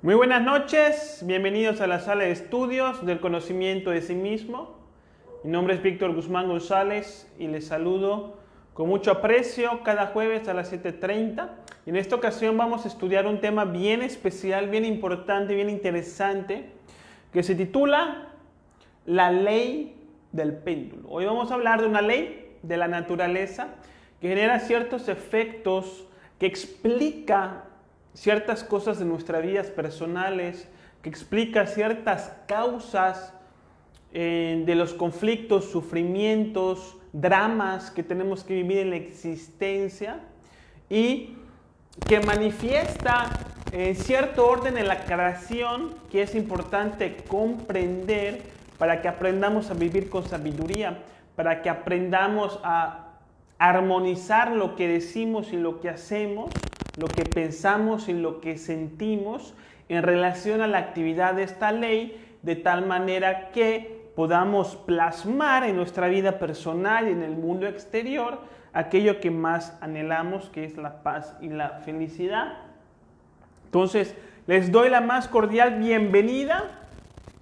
Muy buenas noches, bienvenidos a la sala de estudios del conocimiento de sí mismo. Mi nombre es Víctor Guzmán González y les saludo con mucho aprecio cada jueves a las 7:30. Y en esta ocasión vamos a estudiar un tema bien especial, bien importante, bien interesante, que se titula La ley del péndulo. Hoy vamos a hablar de una ley de la naturaleza que genera ciertos efectos, que explica ciertas cosas de nuestras vidas personales, que explica ciertas causas de los conflictos, sufrimientos, dramas que tenemos que vivir en la existencia y que manifiesta cierto orden en la creación que es importante comprender para que aprendamos a vivir con sabiduría, para que aprendamos a armonizar lo que decimos y lo que hacemos, lo que pensamos y lo que sentimos en relación a la actividad de esta ley, de tal manera que podamos plasmar en nuestra vida personal y en el mundo exterior aquello que más anhelamos, que es la paz y la felicidad. Entonces, les doy la más cordial bienvenida.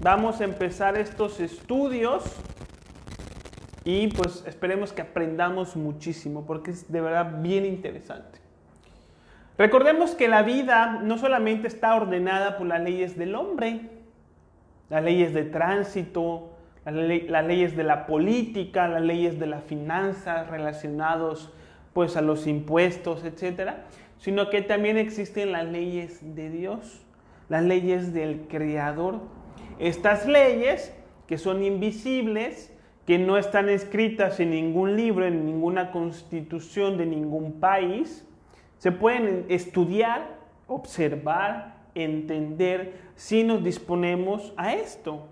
Vamos a empezar estos estudios y pues esperemos que aprendamos muchísimo porque es de verdad bien interesante. Recordemos que la vida no solamente está ordenada por las leyes del hombre, las leyes de tránsito, las leyes de la política, las leyes de las finanzas relacionados pues a los impuestos, etcétera, sino que también existen las leyes de Dios, las leyes del Creador. Estas leyes que son invisibles, que no están escritas en ningún libro, en ninguna constitución de ningún país, se pueden estudiar, observar, entender si nos disponemos a esto.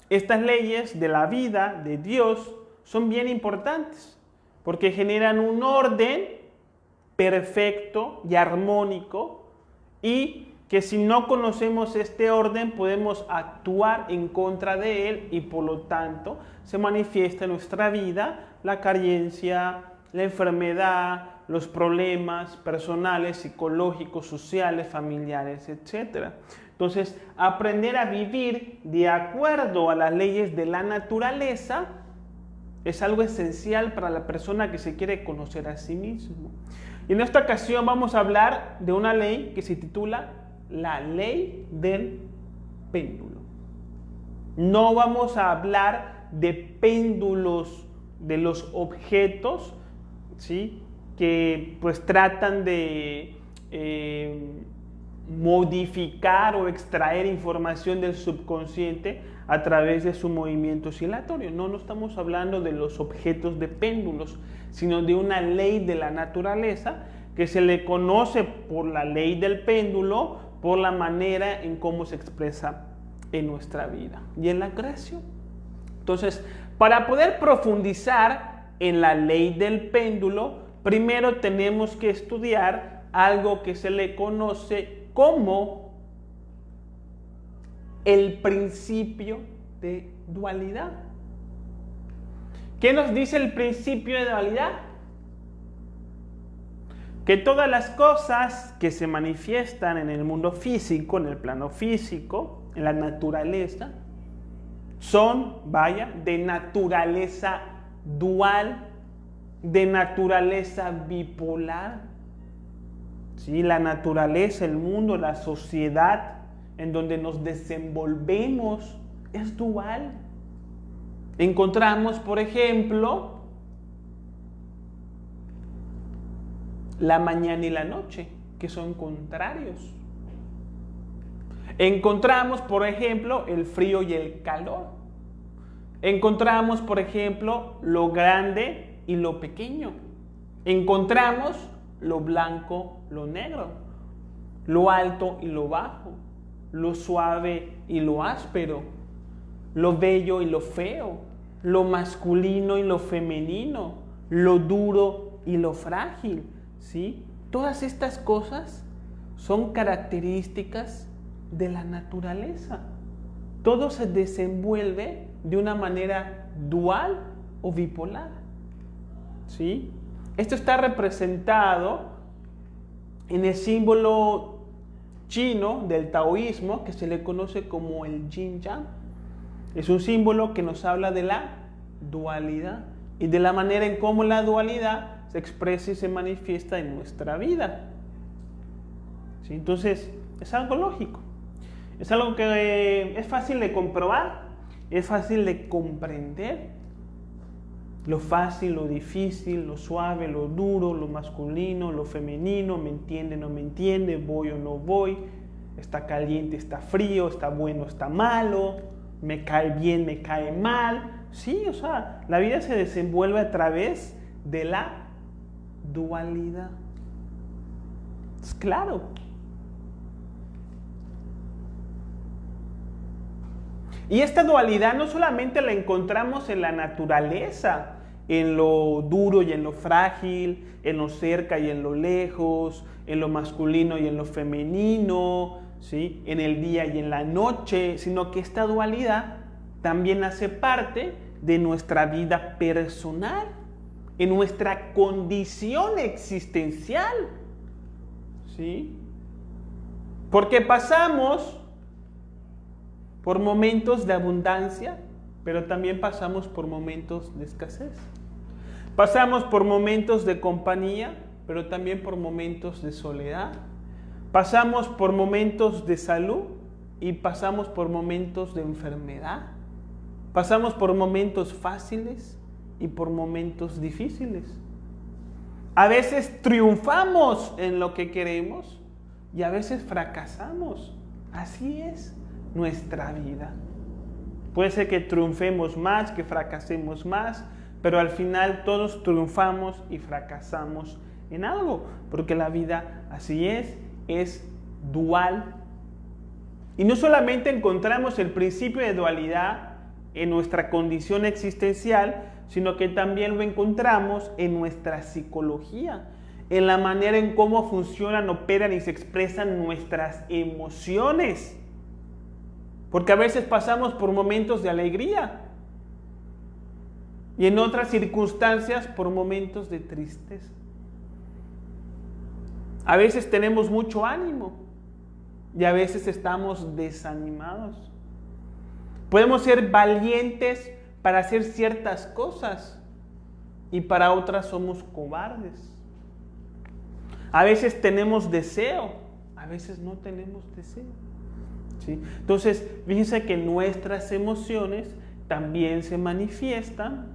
Estas leyes de la vida de Dios son bien importantes porque generan un orden perfecto y armónico y que si no conocemos este orden podemos actuar en contra de él y por lo tanto se manifiesta en nuestra vida la carencia, la enfermedad, los problemas personales, psicológicos, sociales, familiares, etc. Entonces, aprender a vivir de acuerdo a las leyes de la naturaleza es algo esencial para la persona que se quiere conocer a sí mismo. Y en esta ocasión vamos a hablar de una ley que se titula la ley del péndulo. No vamos a hablar de péndulos de los objetos, ¿sí?, que pues tratan de modificar o extraer información del subconsciente a través de su movimiento oscilatorio. No estamos hablando de los objetos de péndulos, sino de una ley de la naturaleza que se le conoce por la ley del péndulo, por la manera en cómo se expresa en nuestra vida y en la creación. Entonces, para poder profundizar en la ley del péndulo, primero tenemos que estudiar algo que se le conoce como el principio de dualidad. ¿Qué nos dice el principio de dualidad? Que todas las cosas que se manifiestan en el mundo físico, en el plano físico, en la naturaleza, son, de naturaleza dual, de naturaleza bipolar. ¿Sí? La naturaleza, el mundo, la sociedad en donde nos desenvolvemos es dual. Encontramos, por ejemplo, la mañana y la noche, que son contrarios. Encontramos, por ejemplo, el frío y el calor. Encontramos, por ejemplo, lo grande y lo pequeño. Encontramos lo blanco, lo negro, lo alto y lo bajo, lo suave y lo áspero, lo bello y lo feo, lo masculino y lo femenino, lo duro y lo frágil, ¿sí? Todas estas cosas son características de la naturaleza. Todo se desenvuelve de una manera dual o bipolar, ¿sí? Esto está representado en el símbolo chino del taoísmo que se le conoce como el yin yang. Es un símbolo que nos habla de la dualidad y de la manera en cómo la dualidad se expresa y se manifiesta en nuestra vida. ¿Sí? Entonces, es algo lógico. Es algo que es fácil de comprobar, es fácil de comprender. Lo fácil, lo difícil, lo suave, lo duro, lo masculino, lo femenino, me entiende, no me entiende, voy o no voy, está caliente, está frío, está bueno, está malo, me cae bien, me cae mal. Sí, o sea, la vida se desenvuelve a través de la dualidad. Es claro. Y esta dualidad no solamente la encontramos en la naturaleza, en lo duro y en lo frágil, en lo cerca y en lo lejos, en lo masculino y en lo femenino, ¿sí? En el día y en la noche, sino que esta dualidad también hace parte de nuestra vida personal, en nuestra condición existencial, ¿sí? Porque pasamos por momentos de abundancia, pero también pasamos por momentos de escasez. Pasamos por momentos de compañía, pero también por momentos de soledad. Pasamos por momentos de salud y pasamos por momentos de enfermedad. Pasamos por momentos fáciles y por momentos difíciles. A veces triunfamos en lo que queremos y a veces fracasamos. Así es nuestra vida. Puede ser que triunfemos más, que fracasemos más, pero al final todos triunfamos y fracasamos en algo, porque la vida así es dual. Y no solamente encontramos el principio de dualidad en nuestra condición existencial, sino que también lo encontramos en nuestra psicología, en la manera en cómo funcionan, operan y se expresan nuestras emociones. Porque a veces pasamos por momentos de alegría y en otras circunstancias por momentos de tristeza. A veces tenemos mucho ánimo y a veces estamos desanimados. Podemos ser valientes para hacer ciertas cosas y para otras somos cobardes. A veces tenemos deseo, a veces no tenemos deseo. ¿Sí? Entonces, fíjense que nuestras emociones también se manifiestan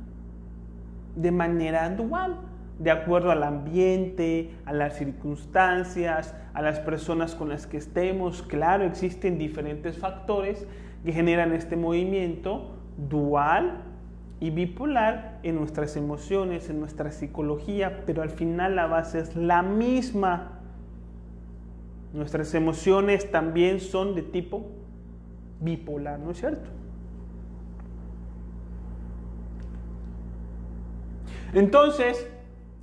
de manera dual, de acuerdo al ambiente, a las circunstancias, a las personas con las que estemos. Claro, existen diferentes factores que generan este movimiento dual y bipolar en nuestras emociones, en nuestra psicología, pero al final la base es la misma. Nuestras emociones también son de tipo bipolar, ¿no es cierto? Entonces,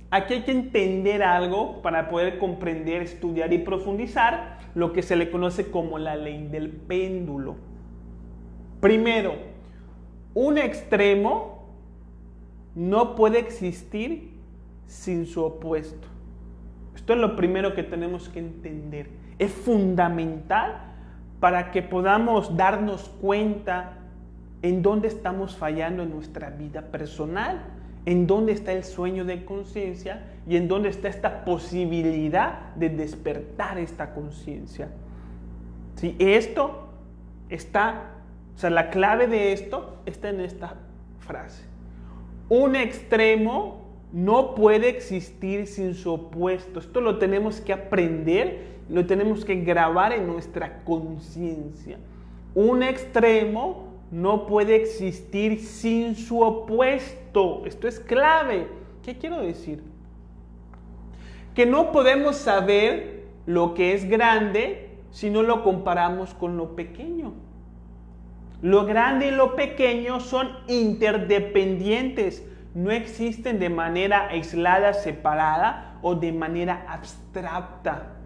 aquí hay que entender algo para poder comprender, estudiar y profundizar lo que se le conoce como la ley del péndulo. Primero, un extremo no puede existir sin su opuesto. Esto es lo primero que tenemos que entender. Es fundamental para que podamos darnos cuenta en dónde estamos fallando en nuestra vida personal, en dónde está el sueño de conciencia y en dónde está esta posibilidad de despertar esta conciencia. ¿Sí? Esto está, o sea, la clave de esto está en esta frase. Un extremo no puede existir sin su opuesto. Esto lo tenemos que aprender, lo tenemos que grabar en nuestra conciencia. Un extremo no puede existir sin su opuesto. Esto es clave. ¿Qué quiero decir? Que no podemos saber lo que es grande si no lo comparamos con lo pequeño. Lo grande y lo pequeño son interdependientes. No existen de manera aislada, separada o de manera abstracta.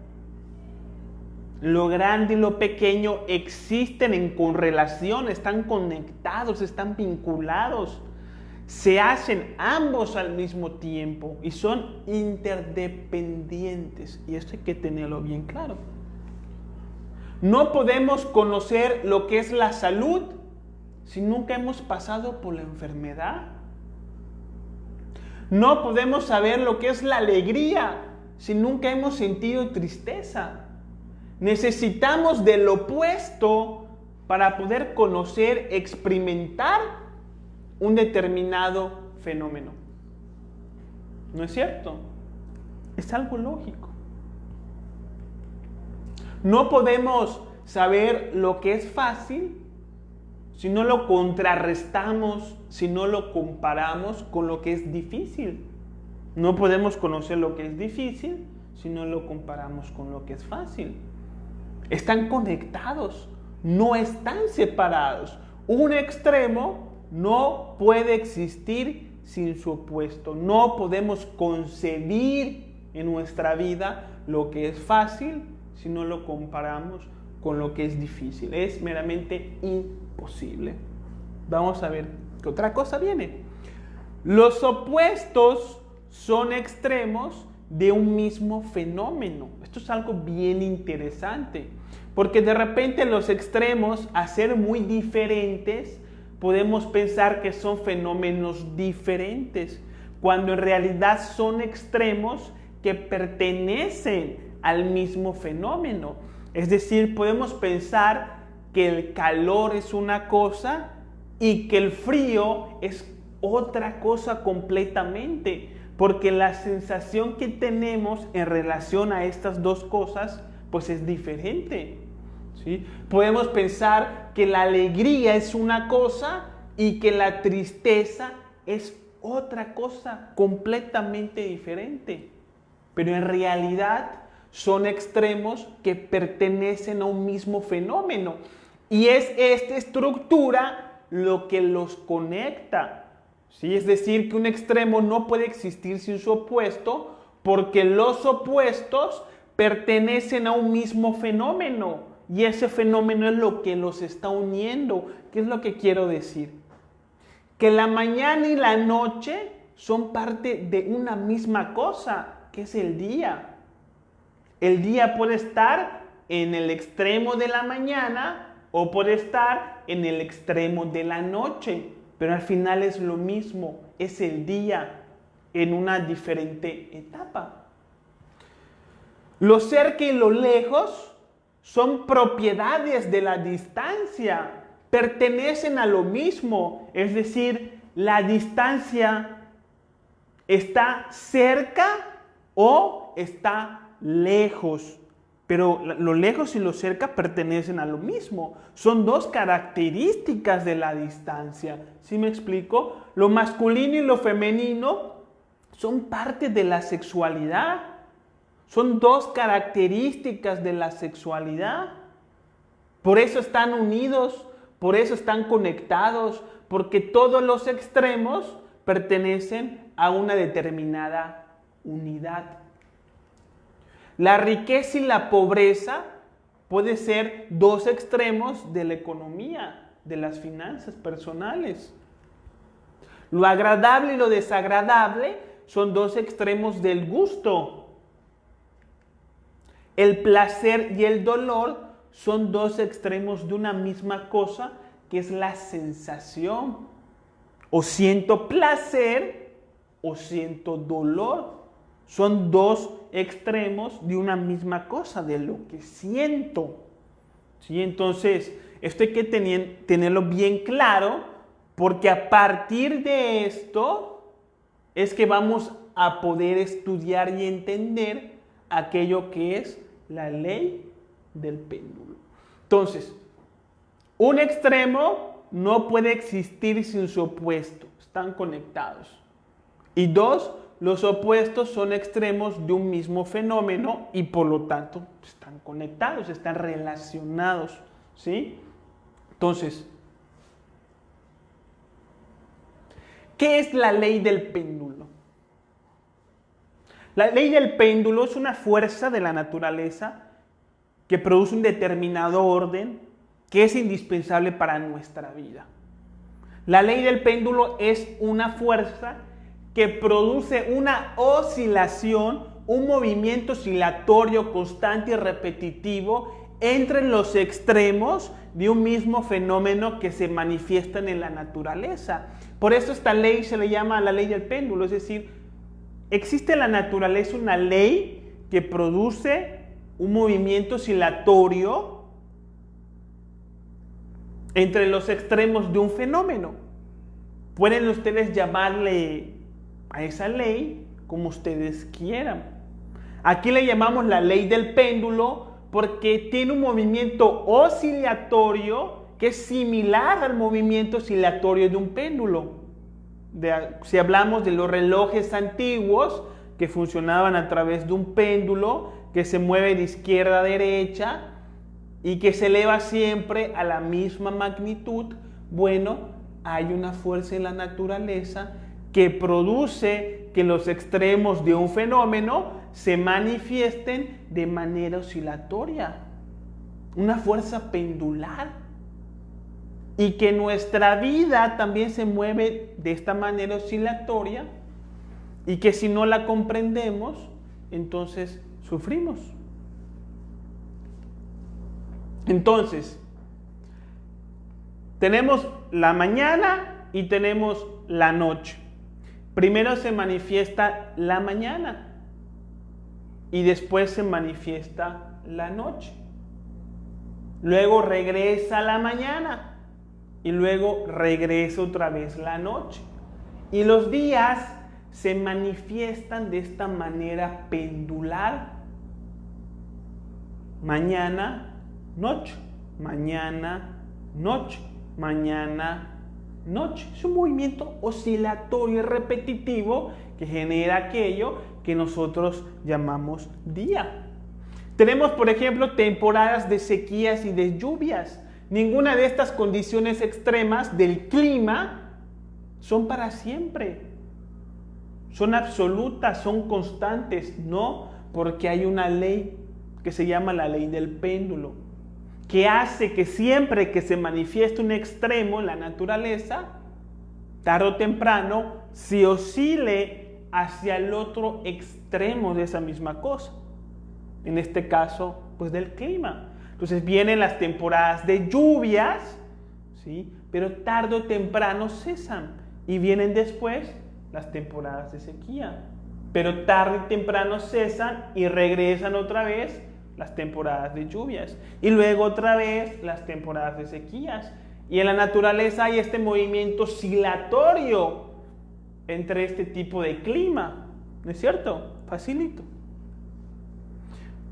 Lo grande y lo pequeño existen en correlación, están conectados, están vinculados. Se hacen ambos al mismo tiempo y son interdependientes. Y esto hay que tenerlo bien claro. No podemos conocer lo que es la salud si nunca hemos pasado por la enfermedad. No podemos saber lo que es la alegría si nunca hemos sentido tristeza. Necesitamos del opuesto para poder conocer, experimentar un determinado fenómeno. ¿No es cierto? Es algo lógico. No podemos saber lo que es fácil si no lo contrarrestamos, si no lo comparamos con lo que es difícil. No podemos conocer lo que es difícil si no lo comparamos con lo que es fácil. Están conectados, no están separados. Un extremo no puede existir sin su opuesto. No podemos concebir en nuestra vida lo que es fácil si no lo comparamos con lo que es difícil. Es meramente imposible. Vamos a ver qué otra cosa viene. Los opuestos son extremos de un mismo fenómeno. Esto es algo bien interesante, porque de repente los extremos, a ser muy diferentes, podemos pensar que son fenómenos diferentes, cuando en realidad son extremos que pertenecen al mismo fenómeno. Es decir, podemos pensar que el calor es una cosa y que el frío es otra cosa completamente, porque la sensación que tenemos en relación a estas dos cosas pues es diferente, ¿sí? Podemos pensar que la alegría es una cosa y que la tristeza es otra cosa completamente diferente, pero en realidad son extremos que pertenecen a un mismo fenómeno, y es esta estructura lo que los conecta, ¿sí? Es decir, que un extremo no puede existir sin su opuesto, porque los opuestos pertenecen a un mismo fenómeno, y ese fenómeno es lo que los está uniendo. ¿Qué es lo que quiero decir? Que la mañana y la noche son parte de una misma cosa, que es el día. El día puede estar en el extremo de la mañana o puede estar en el extremo de la noche, pero al final es lo mismo, es el día en una diferente etapa. Lo cerca y lo lejos son propiedades de la distancia, pertenecen a lo mismo, es decir, la distancia está cerca o está lejos, pero lo lejos y lo cerca pertenecen a lo mismo. Son dos características de la distancia. ¿Sí me explico? Lo masculino y lo femenino son parte de la sexualidad. Son dos características de la sexualidad. Por eso están unidos, por eso están conectados, porque todos los extremos pertenecen a una determinada unidad. La riqueza y la pobreza puede ser dos extremos de la economía, de las finanzas personales. Lo agradable y lo desagradable son dos extremos del gusto. El placer y el dolor son dos extremos de una misma cosa, que es la sensación. O siento placer o siento dolor. Son dos extremos de una misma cosa, de lo que siento, ¿sí? Entonces, esto hay que tenerlo bien claro, porque a partir de esto es que vamos a poder estudiar y entender aquello que es la ley del péndulo. Entonces, un extremo no puede existir sin su opuesto, están conectados. Y dos, los opuestos son extremos de un mismo fenómeno y por lo tanto están conectados, están relacionados, ¿sí? Entonces, ¿qué es la ley del péndulo? La ley del péndulo es una fuerza de la naturaleza que produce un determinado orden que es indispensable para nuestra vida. La ley del péndulo es una fuerza que produce una oscilación, un movimiento oscilatorio constante y repetitivo entre los extremos de un mismo fenómeno que se manifiestan en la naturaleza. Por eso esta ley se le llama la ley del péndulo, es decir, existe en la naturaleza una ley que produce un movimiento oscilatorio entre los extremos de un fenómeno. Pueden ustedes llamarle a esa ley como ustedes quieran. Aquí le llamamos la ley del péndulo porque tiene un movimiento oscilatorio que es similar al movimiento oscilatorio de un péndulo. Si hablamos de los relojes antiguos que funcionaban a través de un péndulo que se mueve de izquierda a derecha y que se eleva siempre a la misma magnitud, bueno, hay una fuerza en la naturaleza que produce que los extremos de un fenómeno se manifiesten de manera oscilatoria, una fuerza pendular, y que nuestra vida también se mueve de esta manera oscilatoria y que si no la comprendemos, entonces sufrimos. Entonces, tenemos la mañana y tenemos la noche. Primero se manifiesta la mañana y después se manifiesta la noche. Luego regresa la mañana y luego regresa otra vez la noche. Y los días se manifiestan de esta manera pendular. Mañana, noche, mañana, noche, mañana, noche. Es un movimiento oscilatorio y repetitivo que genera aquello que nosotros llamamos día. Tenemos, por ejemplo, temporadas de sequías y de lluvias. Ninguna de estas condiciones extremas del clima son para siempre. Son absolutas, son constantes. No, porque hay una ley que se llama la ley del péndulo, que hace que siempre que se manifieste un extremo en la naturaleza, tarde o temprano se oscile hacia el otro extremo de esa misma cosa. En este caso, pues del clima. Entonces vienen las temporadas de lluvias, ¿sí? Pero tarde o temprano cesan y vienen después las temporadas de sequía. Pero tarde y temprano cesan y regresan otra vez las temporadas de lluvias. Y luego otra vez las temporadas de sequías. Y en la naturaleza hay este movimiento oscilatorio entre este tipo de clima. ¿No es cierto? Facilito.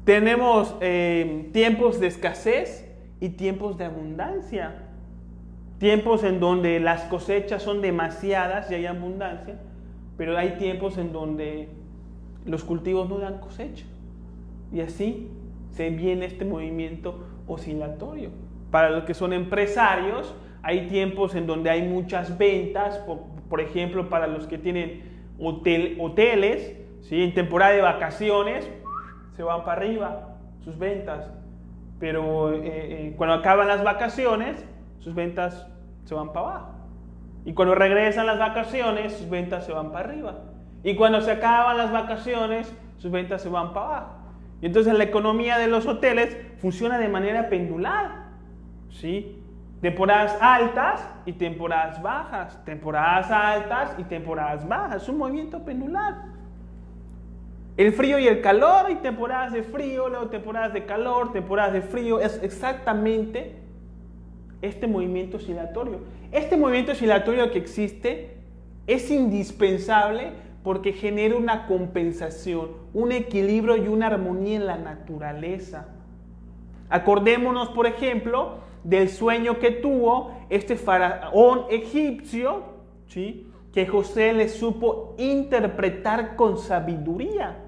Tenemos tiempos de escasez y tiempos de abundancia. Tiempos en donde las cosechas son demasiadas y hay abundancia, pero hay tiempos en donde los cultivos no dan cosecha. Y así se viene este movimiento oscilatorio. Para los que son empresarios, hay tiempos en donde hay muchas ventas, por ejemplo, para los que tienen hoteles, ¿sí? En temporada de vacaciones se van para arriba sus ventas, pero cuando acaban las vacaciones, sus ventas se van para abajo. Y cuando regresan las vacaciones, sus ventas se van para arriba. Y cuando se acaban las vacaciones, sus ventas se van para abajo. Y entonces la economía de los hoteles funciona de manera pendular, ¿sí? Temporadas altas y temporadas bajas, temporadas altas y temporadas bajas. Es un movimiento pendular. El frío y el calor, hay temporadas de frío, luego temporadas de calor, temporadas de frío. Es exactamente este movimiento oscilatorio. Este movimiento oscilatorio que existe es indispensable porque genera una compensación, un equilibrio y una armonía en la naturaleza. Acordémonos, por ejemplo, del sueño que tuvo este faraón egipcio, ¿sí? Que José le supo interpretar con sabiduría,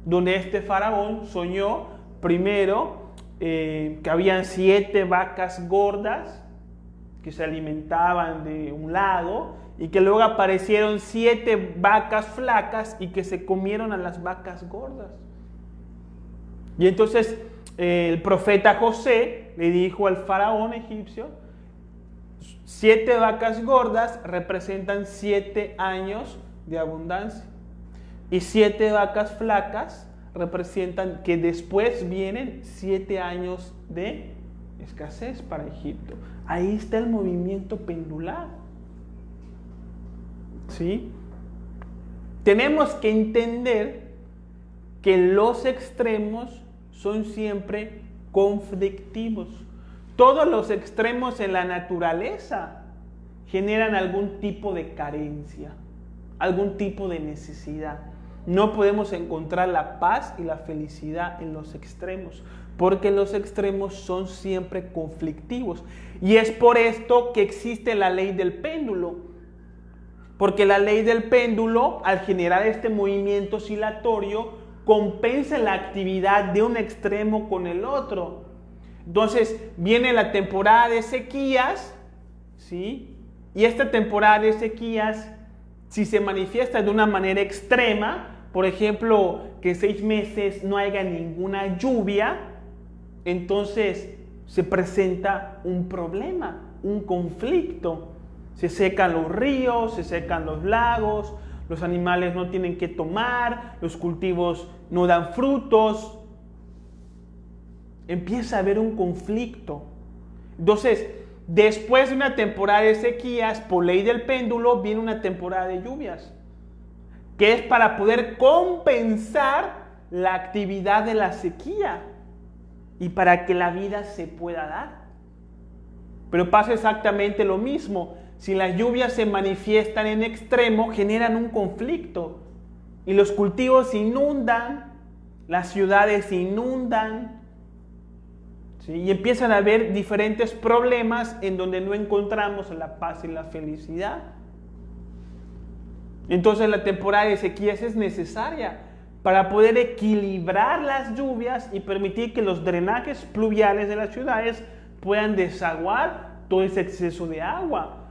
donde este faraón soñó primero que habían 7 vacas gordas que se alimentaban de un lado y que luego aparecieron 7 vacas flacas y que se comieron a las vacas gordas. Y entonces el profeta José le dijo al faraón egipcio: 7 vacas gordas representan 7 años de abundancia y 7 vacas flacas representan que después vienen 7 años de escasez para Egipto. Ahí está el movimiento pendular. ¿Sí? Tenemos que entender que los extremos son siempre conflictivos. Todos los extremos en la naturaleza generan algún tipo de carencia, algún tipo de necesidad. No podemos encontrar la paz y la felicidad en los extremos, porque los extremos son siempre conflictivos. Y es por esto que existe la ley del péndulo, porque la ley del péndulo, al generar este movimiento oscilatorio, compensa la actividad de un extremo con el otro. Entonces viene la temporada de sequías, ¿sí? Y esta temporada de sequías, si se manifiesta de una manera extrema, por ejemplo, que 6 meses no haya ninguna lluvia, entonces se presenta un problema, un conflicto. Se secan los ríos, se secan los lagos, los animales no tienen que tomar, los cultivos no dan frutos. Empieza a haber un conflicto. Entonces, después de una temporada de sequías, por ley del péndulo, viene una temporada de lluvias, que es para poder compensar la actividad de la sequía y para que la vida se pueda dar. Pero pasa exactamente lo mismo. Si las lluvias se manifiestan en extremo, generan un conflicto y los cultivos se inundan, las ciudades se inundan, ¿sí? Y empiezan a haber diferentes problemas en donde no encontramos la paz y la felicidad. Entonces la temporada de sequías es necesaria para poder equilibrar las lluvias y permitir que los drenajes pluviales de las ciudades puedan desaguar todo ese exceso de agua.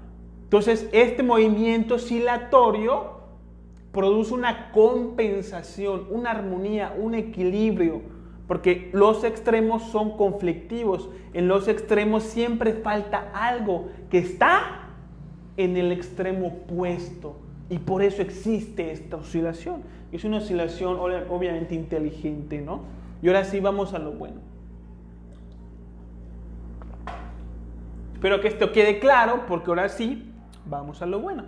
Entonces este movimiento oscilatorio produce una compensación, una armonía, un equilibrio, porque los extremos son conflictivos. En los extremos siempre falta algo que está en el extremo opuesto. Y por eso existe esta oscilación. Es una oscilación obviamente inteligente, ¿no? Y ahora sí vamos a lo bueno. Espero que esto quede claro, porque ahora sí vamos a lo bueno.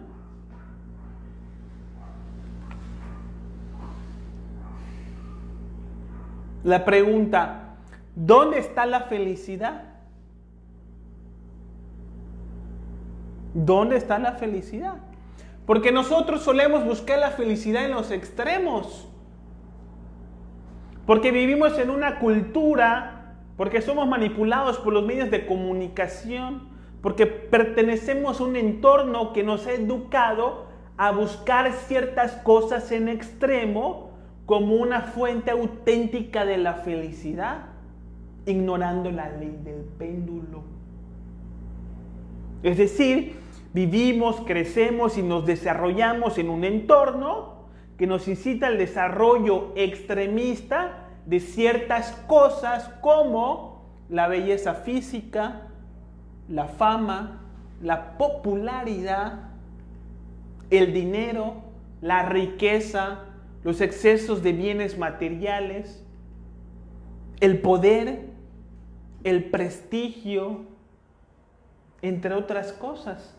La pregunta, ¿dónde está la felicidad? ¿Dónde está la felicidad? Porque nosotros solemos buscar la felicidad en los extremos. Porque vivimos en una cultura, porque somos manipulados por los medios de comunicación, porque pertenecemos a un entorno que nos ha educado a buscar ciertas cosas en extremo como una fuente auténtica de la felicidad, ignorando la ley del péndulo. Es decir, vivimos, crecemos y nos desarrollamos en un entorno que nos incita al desarrollo extremista de ciertas cosas como la belleza física, la fama, la popularidad, el dinero, la riqueza, los excesos de bienes materiales, el poder, el prestigio, entre otras cosas.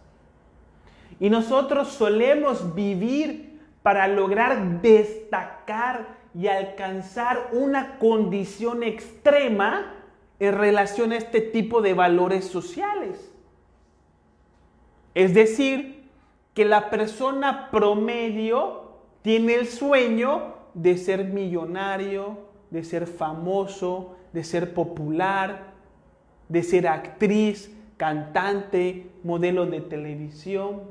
Y nosotros solemos vivir para lograr destacar y alcanzar una condición extrema en relación a este tipo de valores sociales. Es decir, que la persona promedio tiene el sueño de ser millonario, de ser famoso, de ser popular, de ser actriz, cantante, modelo de televisión.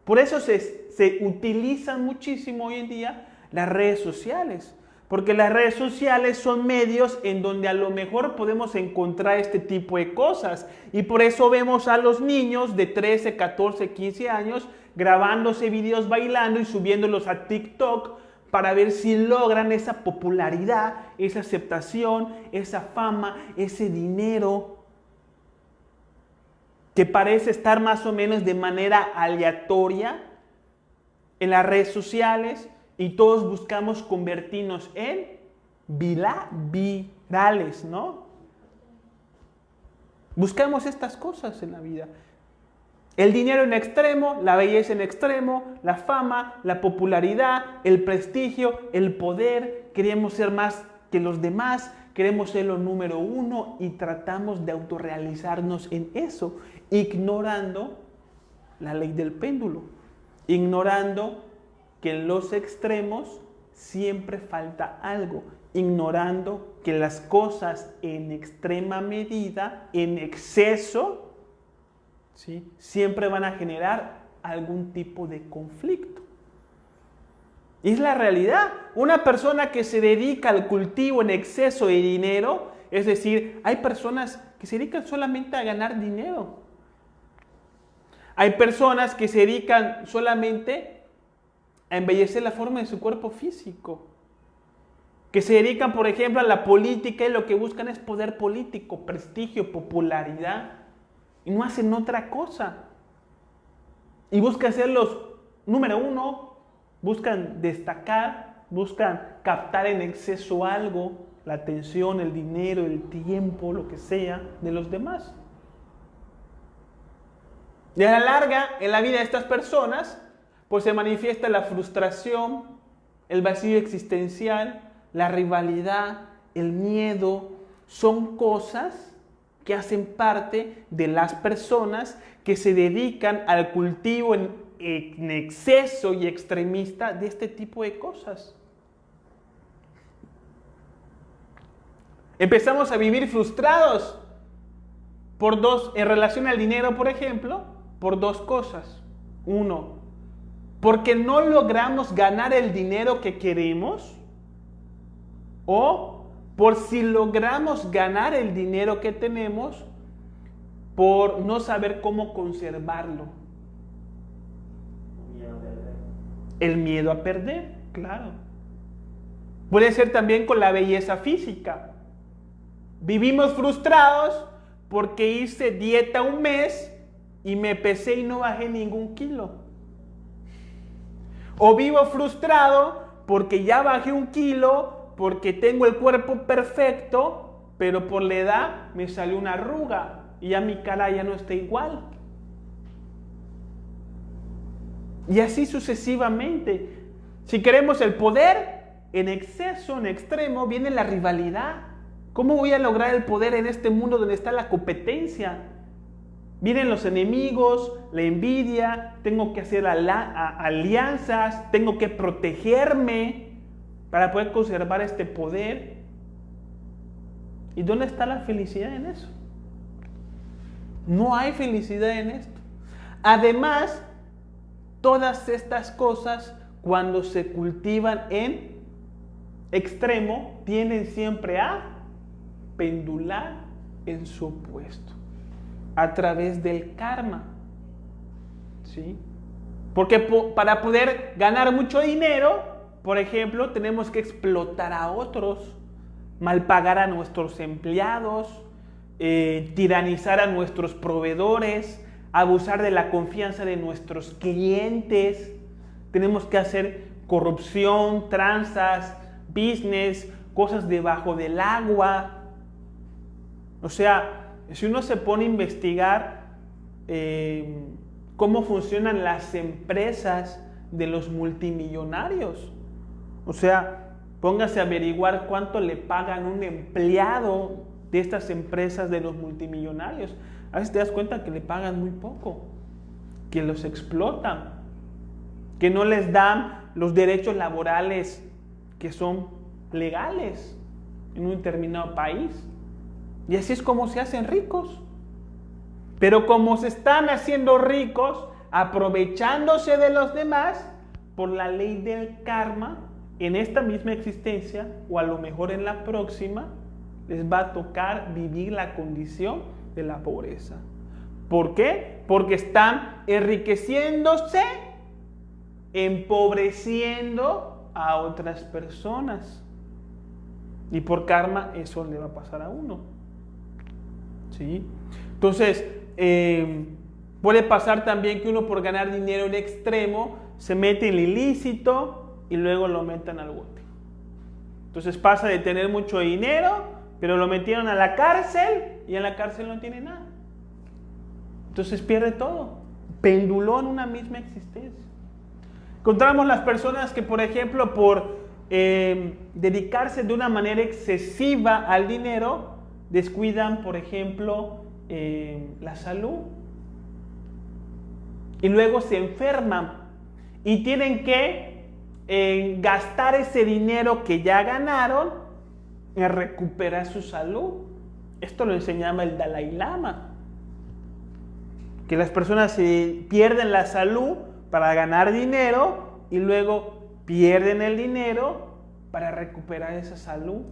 Por eso se utilizan muchísimo hoy en día las redes sociales, porque las redes sociales son medios en donde a lo mejor podemos encontrar este tipo de cosas, y por eso vemos a los niños de 13, 14, 15 años grabándose videos bailando y subiéndolos a TikTok para ver si logran esa popularidad, esa aceptación, esa fama, ese dinero que parece estar más o menos de manera aleatoria en las redes sociales, y todos buscamos convertirnos en virales, ¿no? Buscamos estas cosas en la vida. El dinero en extremo, la belleza en extremo, la fama, la popularidad, el prestigio, el poder. Queremos ser más que los demás, queremos ser lo número uno y tratamos de autorrealizarnos en eso, ignorando la ley del péndulo, ignorando que en los extremos siempre falta algo, ignorando que las cosas en extrema medida, en exceso, ¿sí?, siempre van a generar algún tipo de conflicto. Y es la realidad. Una persona que se dedica al cultivo en exceso de dinero, es decir, hay personas que se dedican solamente a ganar dinero. Hay personas que se dedican solamente a embellecer la forma de su cuerpo físico, que se dedican, por ejemplo, a la política y lo que buscan es poder político, prestigio, popularidad, y no hacen otra cosa. Y buscan ser los número uno, buscan destacar, buscan captar en exceso algo, la atención, el dinero, el tiempo, lo que sea, de los demás. Y a la larga, en la vida de estas personas, pues se manifiesta la frustración, el vacío existencial, la rivalidad, el miedo. Son cosas que hacen parte de las personas que se dedican al cultivo en exceso y extremista de este tipo de cosas. Empezamos a vivir frustrados en relación al dinero, por ejemplo, por dos cosas. Uno, porque no logramos ganar el dinero que queremos, o por si logramos ganar el dinero que tenemos, por no saber cómo conservarlo. El miedo a perder, claro. Puede ser también con la belleza física. Vivimos frustrados porque hice dieta un mes y me pesé y no bajé ningún kilo. O vivo frustrado porque ya bajé un kilo, porque tengo el cuerpo perfecto, pero por la edad me salió una arruga y ya mi cara ya no está igual. Y así sucesivamente. Si queremos el poder en exceso, en extremo, viene la rivalidad. ¿Cómo voy a lograr el poder en este mundo donde está la competencia? Vienen los enemigos, la envidia, tengo que hacer alianzas, tengo que protegerme para poder conservar este poder. ¿Y dónde está la felicidad en eso? No hay felicidad en esto. Además, todas estas cosas, cuando se cultivan en extremo, tienden siempre a pendular en su opuesto, a través del karma. ¿Sí? Porque para poder ganar mucho dinero, por ejemplo, tenemos que explotar a otros, malpagar a nuestros empleados, tiranizar a nuestros proveedores, abusar de la confianza de nuestros clientes. Tenemos que hacer corrupción, tranzas, business, cosas debajo del agua. O sea, si uno se pone a investigar cómo funcionan las empresas de los multimillonarios, o sea, póngase a averiguar cuánto le pagan un empleado de estas empresas de los multimillonarios. A veces te das cuenta que le pagan muy poco, que los explotan, que no les dan los derechos laborales que son legales en un determinado país. Y así es como se hacen ricos. Pero como se están haciendo ricos, aprovechándose de los demás, por la ley del karma, en esta misma existencia, o a lo mejor en la próxima, les va a tocar vivir la condición de la pobreza. ¿Por qué? Porque están enriqueciéndose, empobreciendo a otras personas. Y por karma eso le va a pasar a uno. ¿Sí? Entonces, puede pasar también que uno por ganar dinero en extremo se mete en el ilícito y luego lo metan al bote. Entonces pasa de tener mucho dinero, pero lo metieron a la cárcel y en la cárcel no tiene nada. Entonces pierde todo. Penduló en una misma existencia. Encontramos las personas que, por ejemplo, por dedicarse de una manera excesiva al dinero, descuidan, por ejemplo, la salud. Y luego se enferman y tienen que gastar ese dinero que ya ganaron en recuperar su salud. Esto lo enseñaba el Dalai Lama. Que las personas pierden la salud para ganar dinero y luego pierden el dinero para recuperar esa salud.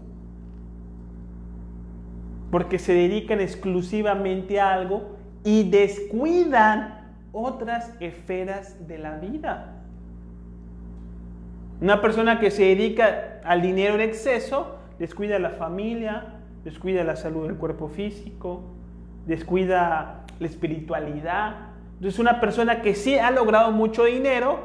Porque se dedican exclusivamente a algo y descuidan otras esferas de la vida. Una persona que se dedica al dinero en exceso descuida la familia, descuida la salud del cuerpo físico, descuida la espiritualidad. Entonces una persona que sí ha logrado mucho dinero,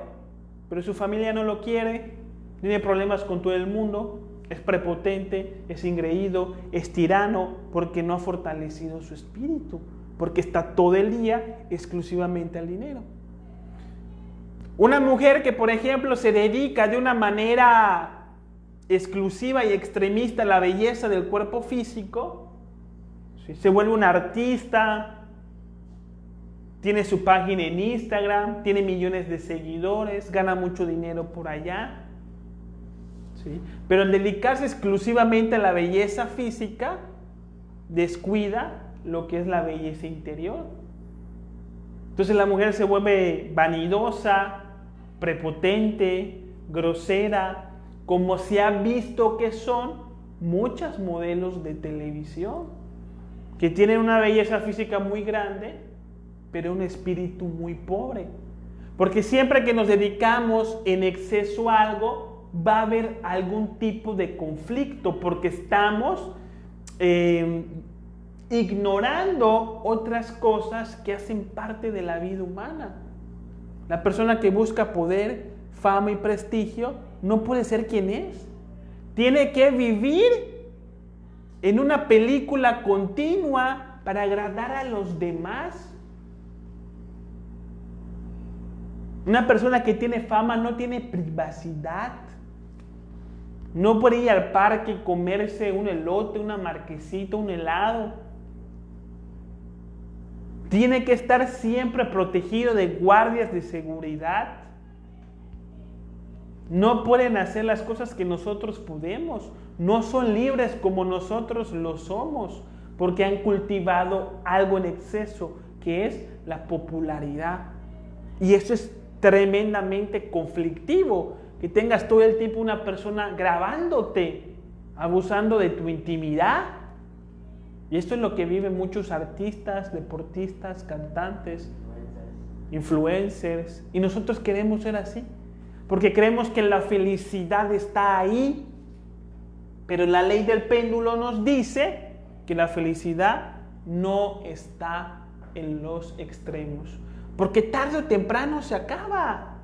pero su familia no lo quiere, tiene problemas con todo el mundo, es prepotente, es engreído, es tirano, porque no ha fortalecido su espíritu, porque está todo el día exclusivamente al dinero. Una mujer que, por ejemplo, se dedica de una manera exclusiva y extremista a la belleza del cuerpo físico, ¿sí? Se vuelve una artista, tiene su página en Instagram, tiene millones de seguidores, gana mucho dinero por allá, ¿sí? Pero al dedicarse exclusivamente a la belleza física, descuida lo que es la belleza interior. Entonces la mujer se vuelve vanidosa, prepotente, grosera, como se ha visto que son muchas modelos de televisión, que tienen una belleza física muy grande, pero un espíritu muy pobre. Porque siempre que nos dedicamos en exceso a algo, va a haber algún tipo de conflicto, porque estamos ignorando otras cosas que hacen parte de la vida humana. La persona que busca poder, fama y prestigio no puede ser quien es. Tiene que vivir en una película continua para agradar a los demás. Una persona que tiene fama no tiene privacidad. No puede ir al parque y comerse un elote, una marquesita, un helado. Tiene que estar siempre protegido de guardias de seguridad. No pueden hacer las cosas que nosotros podemos. No son libres como nosotros lo somos, porque han cultivado algo en exceso, que es la popularidad. Y eso es tremendamente conflictivo, que tengas todo el tiempo una persona grabándote, abusando de tu intimidad. Y esto es lo que viven muchos artistas, deportistas, cantantes, influencers. Y nosotros queremos ser así, porque creemos que la felicidad está ahí. Pero la ley del péndulo nos dice que la felicidad no está en los extremos, porque tarde o temprano se acaba.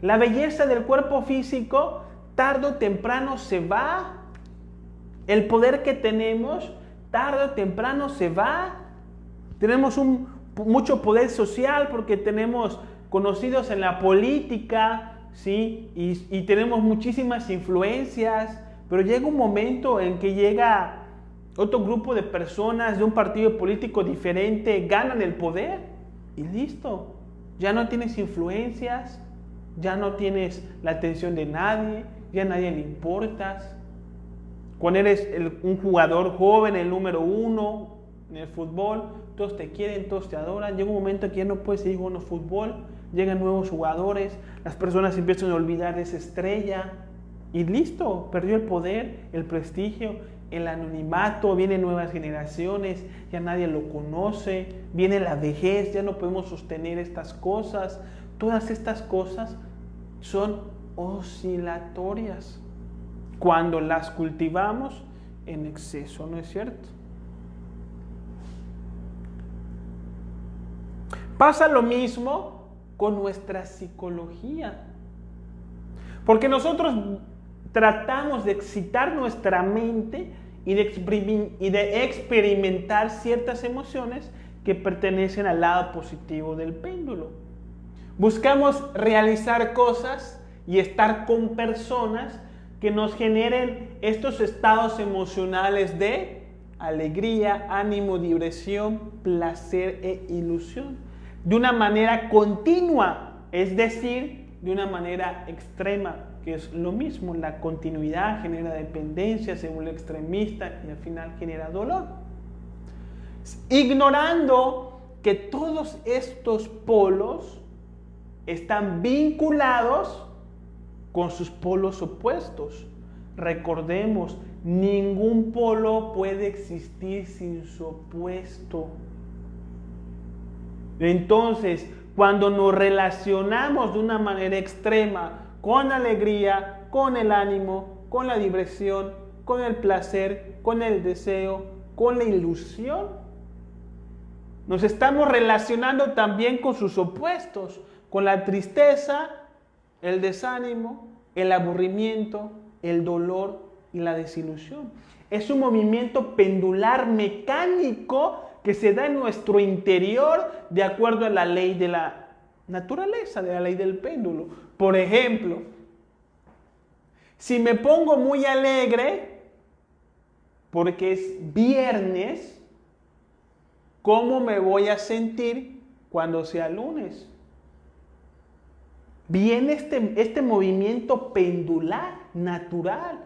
La belleza del cuerpo físico tarde o temprano se va. El poder que tenemos tarde o temprano se va. Tenemos mucho poder social porque tenemos conocidos en la política, ¿sí? Y tenemos muchísimas influencias, pero llega un momento en que llega otro grupo de personas de un partido político diferente, ganan el poder y listo. Ya no tienes influencias, ya no tienes la atención de nadie, ya a nadie le importas. Cuando eres un jugador joven, el número 1 en el fútbol, todos te quieren, todos te adoran. Llega un momento que ya no puedes seguir jugando fútbol, llegan nuevos jugadores, las personas empiezan a olvidar de esa estrella y listo, perdió el poder, el prestigio, el anonimato, vienen nuevas generaciones, ya nadie lo conoce, viene la vejez, ya no podemos sostener estas cosas. Todas estas cosas son oscilatorias cuando las cultivamos en exceso, ¿no es cierto? Pasa lo mismo con nuestra psicología, porque nosotros tratamos de excitar nuestra mente y de experimentar ciertas emociones que pertenecen al lado positivo del péndulo. Buscamos realizar cosas y estar con personas que nos generen estos estados emocionales de alegría, ánimo, diversión, placer e ilusión. De una manera continua, es decir, de una manera extrema, que es lo mismo. La continuidad genera dependencia, se vuelve extremista y al final genera dolor. Ignorando que todos estos polos están vinculados con sus polos opuestos. Recordemos, ningún polo puede existir sin su opuesto. Entonces, cuando nos relacionamos de una manera extrema con la alegría, con el ánimo, con la diversión, con el placer, con el deseo, con la ilusión, nos estamos relacionando también con sus opuestos, con la tristeza, el desánimo, el aburrimiento, el dolor y la desilusión. Es un movimiento pendular mecánico que se da en nuestro interior de acuerdo a la ley de la naturaleza, de la ley del péndulo. Por ejemplo, si me pongo muy alegre porque es viernes, ¿cómo me voy a sentir cuando sea lunes? Viene este movimiento pendular, natural.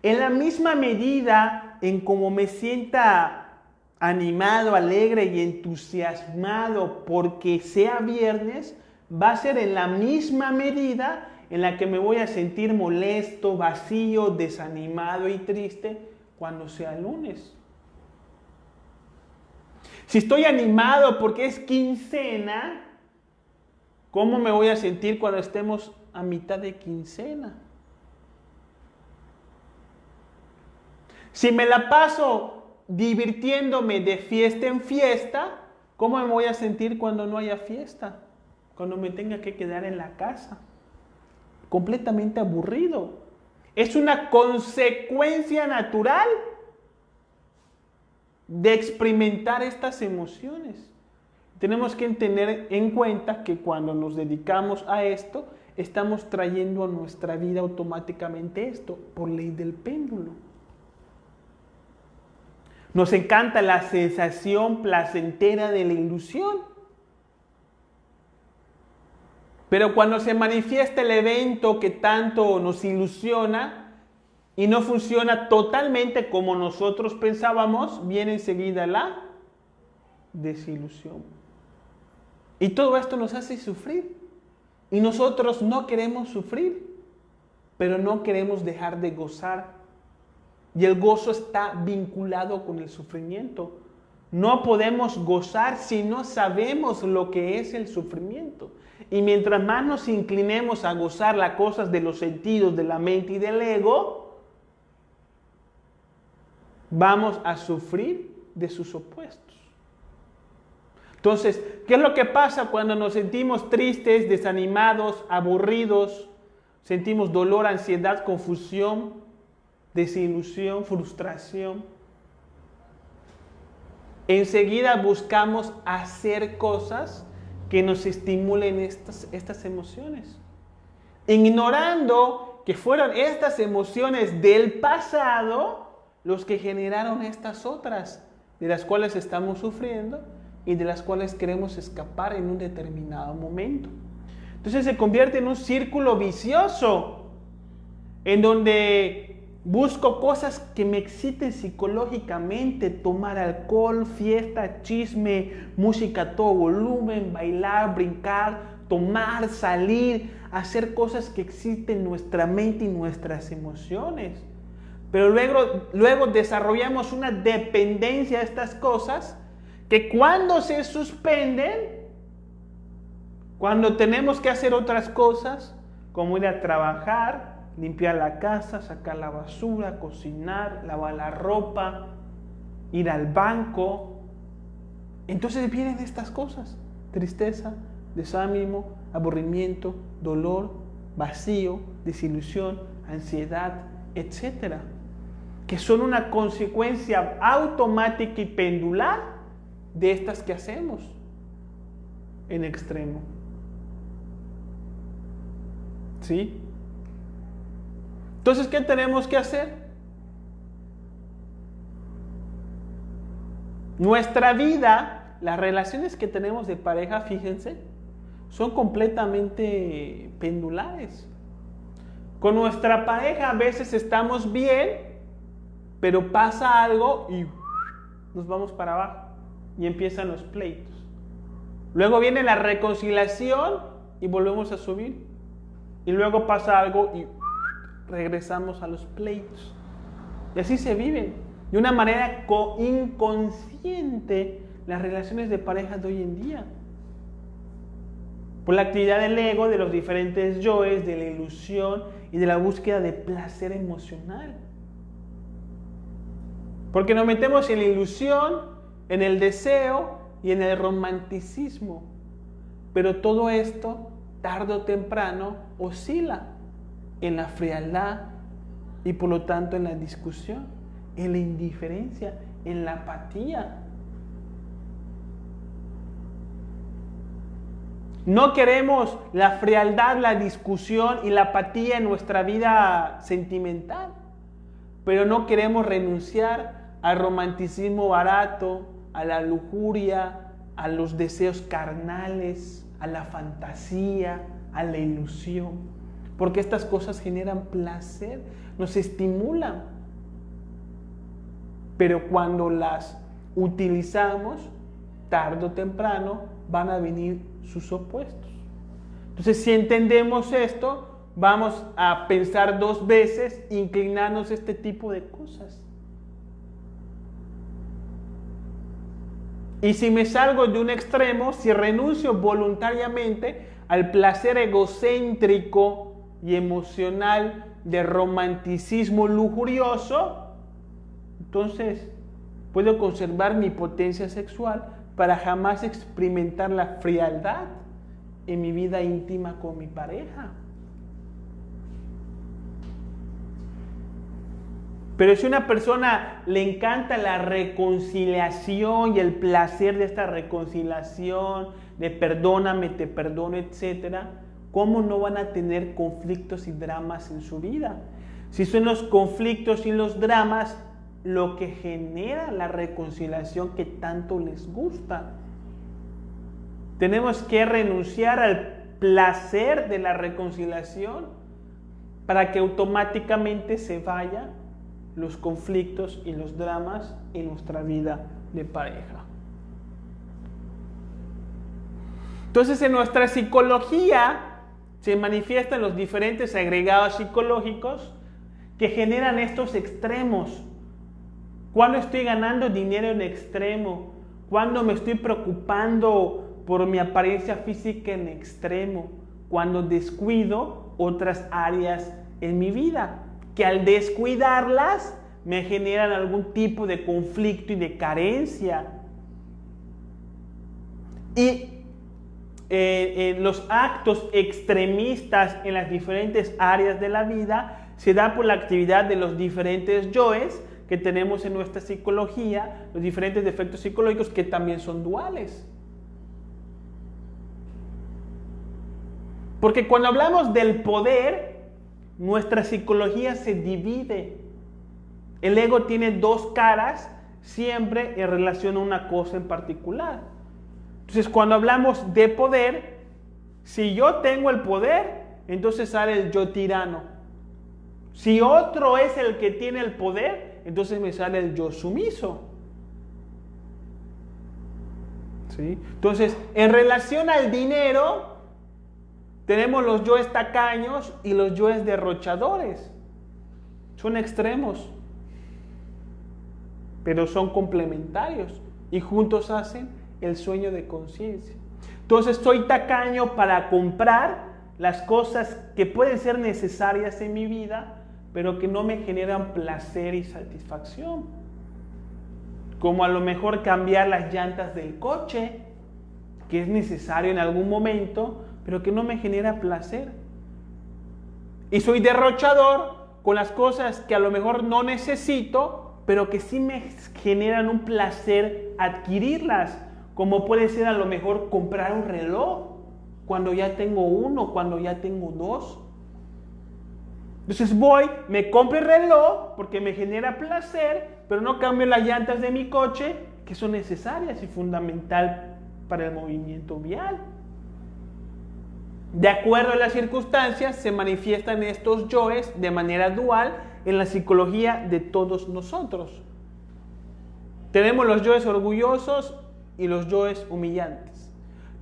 En la misma medida en cómo me sienta animado, alegre y entusiasmado porque sea viernes, va a ser en la misma medida en la que me voy a sentir molesto, vacío, desanimado y triste cuando sea lunes. Si estoy animado porque es quincena, ¿cómo me voy a sentir cuando estemos a mitad de quincena? Si me la paso divirtiéndome de fiesta en fiesta, ¿cómo me voy a sentir cuando no haya fiesta? Cuando me tenga que quedar en la casa. Completamente aburrido. Es una consecuencia natural de experimentar estas emociones. Tenemos que tener en cuenta que cuando nos dedicamos a esto, estamos trayendo a nuestra vida automáticamente esto, por ley del péndulo. Nos encanta la sensación placentera de la ilusión. Pero cuando se manifiesta el evento que tanto nos ilusiona y no funciona totalmente como nosotros pensábamos, viene enseguida la desilusión. Y todo esto nos hace sufrir. Y nosotros no queremos sufrir, pero no queremos dejar de gozar. Y el gozo está vinculado con el sufrimiento. No podemos gozar si no sabemos lo que es el sufrimiento. Y mientras más nos inclinemos a gozar las cosas de los sentidos, de la mente y del ego, vamos a sufrir de sus opuestos. Entonces, ¿qué es lo que pasa cuando nos sentimos tristes, desanimados, aburridos? Sentimos dolor, ansiedad, confusión, desilusión, frustración. Enseguida buscamos hacer cosas que nos estimulen estas emociones, ignorando que fueron estas emociones del pasado los que generaron estas otras, de las cuales estamos sufriendo y de las cuales queremos escapar en un determinado momento. Entonces se convierte en un círculo vicioso, en donde busco cosas que me exciten psicológicamente, tomar alcohol, fiesta, chisme, música a todo volumen, bailar, brincar, tomar, salir, hacer cosas que exciten nuestra mente y nuestras emociones. Pero luego desarrollamos una dependencia a estas cosas que cuando se suspenden, cuando tenemos que hacer otras cosas, como ir a trabajar, limpiar la casa, sacar la basura, cocinar, lavar la ropa, ir al banco. Entonces vienen estas cosas: tristeza, desánimo, aburrimiento, dolor, vacío, desilusión, ansiedad, etcétera, que son una consecuencia automática y pendular de estas que hacemos en extremo. ¿Sí? Entonces, ¿qué tenemos que hacer? Nuestra vida, las relaciones que tenemos de pareja, fíjense, son completamente pendulares. Con nuestra pareja a veces estamos bien, pero pasa algo y nos vamos para abajo y empiezan los pleitos. Luego viene la reconciliación y volvemos a subir. Y luego pasa algo y regresamos a los pleitos. Y así se viven. De una manera inconsciente las relaciones de pareja de hoy en día. Por la actividad del ego, de los diferentes yoes, de la ilusión y de la búsqueda de placer emocional. Porque nos metemos en la ilusión, en el deseo y en el romanticismo. Pero todo esto, tarde o temprano, oscila en la frialdad y por lo tanto en la discusión, en la indiferencia, en la apatía. No queremos la frialdad, la discusión y la apatía en nuestra vida sentimental, pero no queremos renunciar al romanticismo barato, a la lujuria, a los deseos carnales, a la fantasía, a la ilusión, porque estas cosas generan placer, nos estimulan, pero cuando las utilizamos, tarde o temprano van a venir sus opuestos. Entonces, si entendemos esto, vamos a pensar dos veces, inclinarnos a este tipo de cosas. Y si me salgo de un extremo, si renuncio voluntariamente al placer egocéntrico y emocional de romanticismo lujurioso, entonces puedo conservar mi potencia sexual para jamás experimentar la frialdad en mi vida íntima con mi pareja. Pero si a una persona le encanta la reconciliación y el placer de esta reconciliación, de perdóname, te perdono, etcétera, ¿cómo no van a tener conflictos y dramas en su vida? Si son los conflictos y los dramas lo que genera la reconciliación que tanto les gusta. Tenemos que renunciar al placer de la reconciliación para que automáticamente se vayan los conflictos y los dramas en nuestra vida de pareja. Entonces, en nuestra psicología se manifiestan los diferentes agregados psicológicos que generan estos extremos. Cuando estoy ganando dinero en extremo, cuando me estoy preocupando por mi apariencia física en extremo, cuando descuido otras áreas en mi vida, que al descuidarlas me generan algún tipo de conflicto y de carencia. Y los actos extremistas en las diferentes áreas de la vida se da por la actividad de los diferentes yoes que tenemos en nuestra psicología, los diferentes defectos psicológicos que también son duales. Porque cuando hablamos del poder, nuestra psicología se divide. El ego tiene dos caras siempre en relación a una cosa en particular. Entonces, cuando hablamos de poder, si yo tengo el poder, entonces sale el yo tirano. Si otro es el que tiene el poder, entonces me sale el yo sumiso. ¿Sí? Entonces, en relación al dinero, tenemos los yoes tacaños y los yoes derrochadores. Son extremos, pero son complementarios y juntos hacen el sueño de conciencia. Entonces, soy tacaño para comprar las cosas que pueden ser necesarias en mi vida, pero que no me generan placer y satisfacción. Como a lo mejor cambiar las llantas del coche, que es necesario en algún momento, pero que no me genera placer. Y soy derrochador con las cosas que a lo mejor no necesito, pero que sí me generan un placer adquirirlas, como puede ser a lo mejor comprar un reloj cuando ya tengo uno, cuando ya tengo dos. Entonces voy, me compro el reloj porque me genera placer, pero no cambio las llantas de mi coche, que son necesarias y fundamental para el movimiento vial. De acuerdo a las circunstancias, se manifiestan estos yoes de manera dual en la psicología de todos nosotros. Tenemos los yoes orgullosos y los yoes humillantes,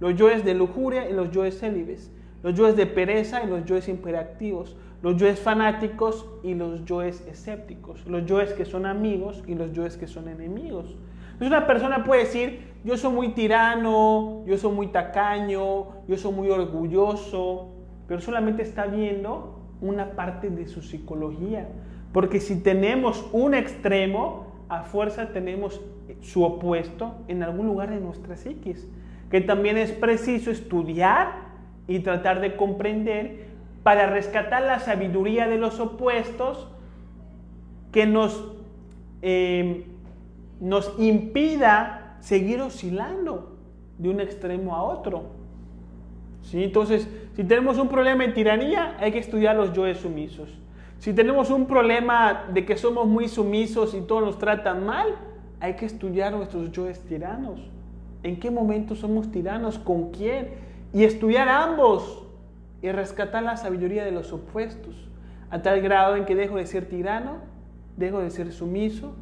los yoes de lujuria y los yoes célibes, los yoes de pereza y los yoes hiperactivos, los yoes fanáticos y los yoes escépticos, los yoes que son amigos y los yoes que son enemigos. Entonces una persona puede decir, yo soy muy tirano, yo soy muy tacaño, yo soy muy orgulloso, pero solamente está viendo una parte de su psicología. Porque si tenemos un extremo, a fuerza tenemos su opuesto en algún lugar de nuestra psiquis, que también es preciso estudiar y tratar de comprender para rescatar la sabiduría de los opuestos que nos impida seguir oscilando de un extremo a otro. ¿Sí? Entonces, si tenemos un problema de tiranía, hay que estudiar los yoes sumisos. Si tenemos un problema de que somos muy sumisos y todos nos tratan mal, hay que estudiar nuestros yoes tiranos. ¿En qué momento somos tiranos? ¿Con quién? Y estudiar ambos y rescatar la sabiduría de los opuestos, a tal grado en que dejo de ser tirano, dejo de ser sumiso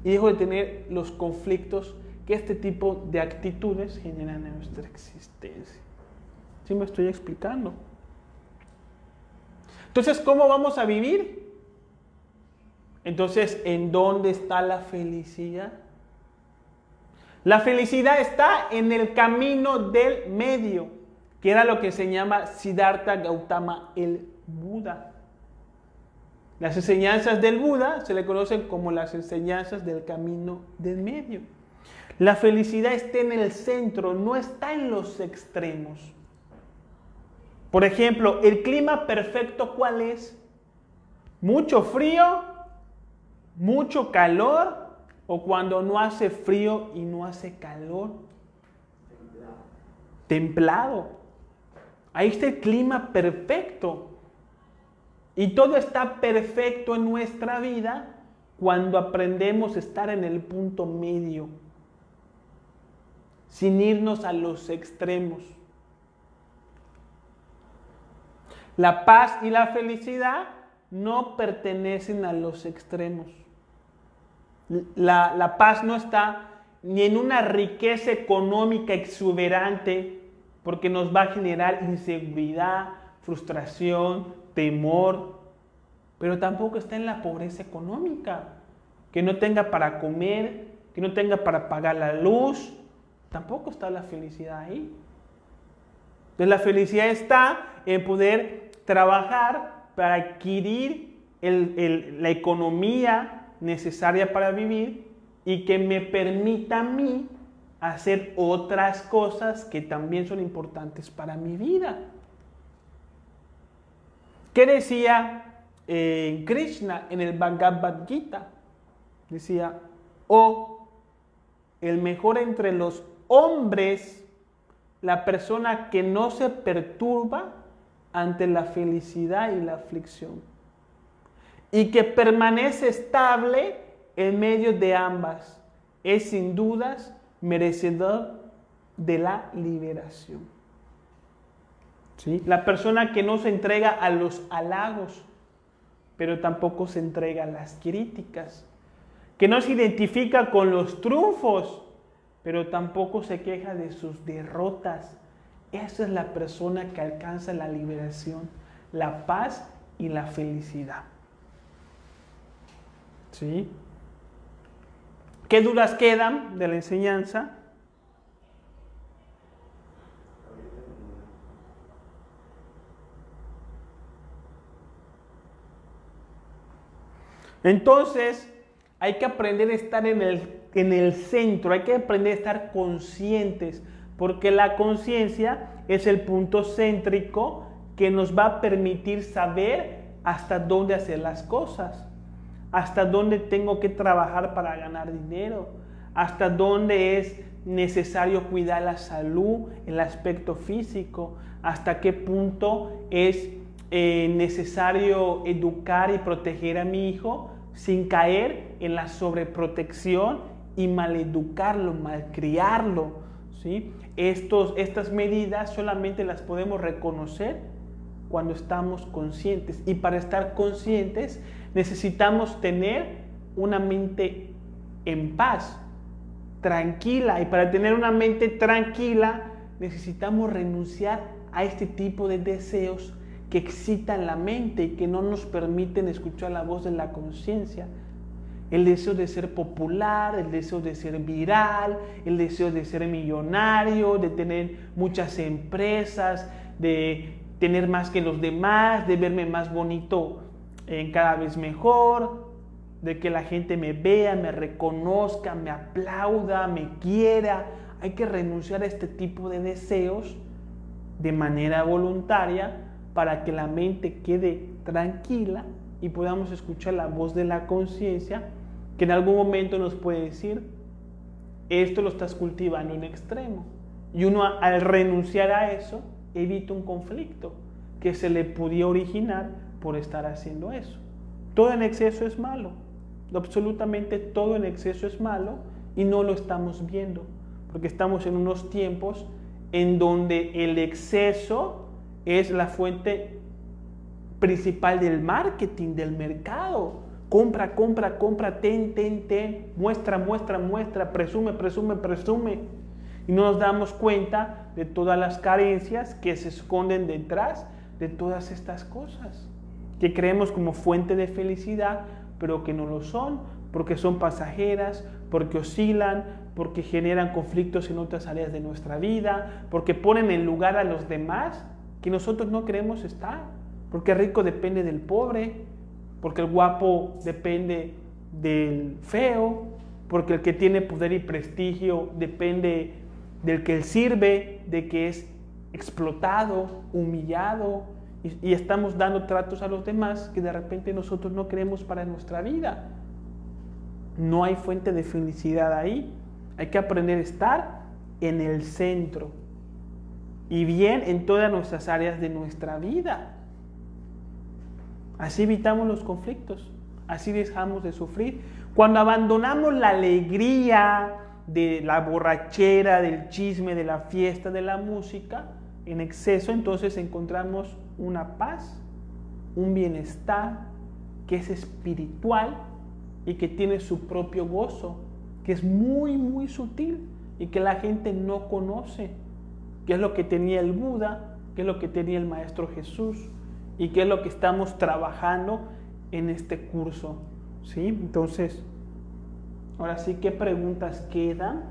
y dejo de tener los conflictos que este tipo de actitudes generan en nuestra existencia. ¿Sí me estoy explicando? Entonces, ¿cómo vamos a vivir? Entonces, ¿en dónde está la felicidad? La felicidad está en el camino del medio, que era lo que se llama Siddhartha Gautama el Buda. Las enseñanzas del Buda se le conocen como las enseñanzas del camino del medio. La felicidad está en el centro, no está en los extremos. Por ejemplo, el clima perfecto, ¿cuál es? ¿Mucho frío? ¿Mucho calor? ¿O cuando no hace frío y no hace calor? Templado. Ahí está el clima perfecto. Y todo está perfecto en nuestra vida cuando aprendemos a estar en el punto medio, sin irnos a los extremos. La paz y la felicidad no pertenecen a los extremos. La paz no está ni en una riqueza económica exuberante, porque nos va a generar inseguridad, frustración, temor, pero tampoco está en la pobreza económica, que no tenga para comer, que no tenga para pagar la luz, tampoco está la felicidad ahí. Entonces la felicidad está en poder trabajar para adquirir la economía necesaria para vivir y que me permita a mí hacer otras cosas que también son importantes para mi vida. ¿Qué decía Krishna en el Bhagavad Gita? Decía, el mejor entre los hombres, la persona que no se perturba ante la felicidad y la aflicción, y que permanece estable en medio de ambas, es sin dudas merecedor de la liberación. ¿Sí? La persona que no se entrega a los halagos, pero tampoco se entrega a las críticas, que no se identifica con los triunfos, pero tampoco se queja de sus derrotas. Esa es la persona que alcanza la liberación, la paz y la felicidad. ¿Sí? ¿Qué dudas quedan de la enseñanza? Entonces, hay que aprender a estar en el centro, hay que aprender a estar conscientes, porque la conciencia es el punto céntrico que nos va a permitir saber hasta dónde hacer las cosas, hasta dónde tengo que trabajar para ganar dinero, hasta dónde es necesario cuidar la salud, el aspecto físico, hasta qué punto es necesario educar y proteger a mi hijo sin caer en la sobreprotección y maleducarlo, malcriarlo, ¿sí? Estas medidas solamente las podemos reconocer cuando estamos conscientes, y para estar conscientes necesitamos tener una mente en paz, tranquila, y para tener una mente tranquila necesitamos renunciar a este tipo de deseos que excitan la mente y que no nos permiten escuchar la voz de la conciencia. El deseo de ser popular, el deseo de ser viral, el deseo de ser millonario, de tener muchas empresas, de tener más que los demás, de verme más bonito cada vez mejor, de que la gente me vea, me reconozca, me aplauda, me quiera. Hay que renunciar a este tipo de deseos de manera voluntaria para que la mente quede tranquila y podamos escuchar la voz de la conciencia, que en algún momento nos puede decir: esto lo estás cultivando en extremo. Y uno, al renunciar a eso, evita un conflicto que se le podía originar por estar haciendo eso. Todo en exceso es malo, absolutamente todo en exceso es malo, y no lo estamos viendo, porque estamos en unos tiempos en donde el exceso es la fuente principal del marketing, del mercado. Compra, compra, compra, ten, muestra, muestra, muestra, presume, presume, presume. Y no nos damos cuenta de todas las carencias que se esconden detrás de todas estas cosas, que creemos como fuente de felicidad, pero que no lo son, porque son pasajeras, porque oscilan, porque generan conflictos en otras áreas de nuestra vida, porque ponen en lugar a los demás que nosotros no queremos estar, porque el rico depende del pobre, porque el guapo depende del feo, porque el que tiene poder y prestigio depende del que él sirve, de que es explotado, humillado, y estamos dando tratos a los demás que de repente nosotros no queremos para nuestra vida. No hay fuente de felicidad ahí. Hay que aprender a estar en el centro y bien en todas nuestras áreas de nuestra vida. Así evitamos los conflictos, así dejamos de sufrir. Cuando abandonamos la alegría de la borrachera, del chisme, de la fiesta, de la música en exceso, entonces encontramos una paz, un bienestar que es espiritual y que tiene su propio gozo, que es muy, muy sutil y que la gente no conoce, que es lo que tenía el Buda, que es lo que tenía el Maestro Jesús, y que es lo que estamos trabajando en este curso, ¿sí? Entonces, ahora sí, ¿qué preguntas quedan?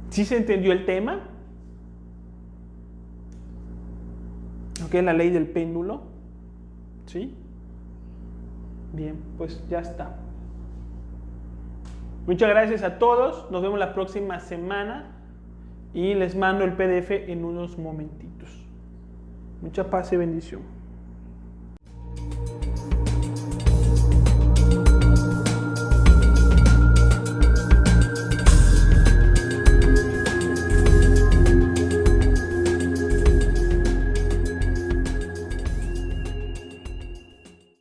¿Sí se entendió el tema? ¿Ok? La ley del péndulo, ¿sí? Bien, pues ya está. Muchas gracias a todos. Nos vemos la próxima semana y les mando el PDF en unos momentitos. Mucha paz y bendición.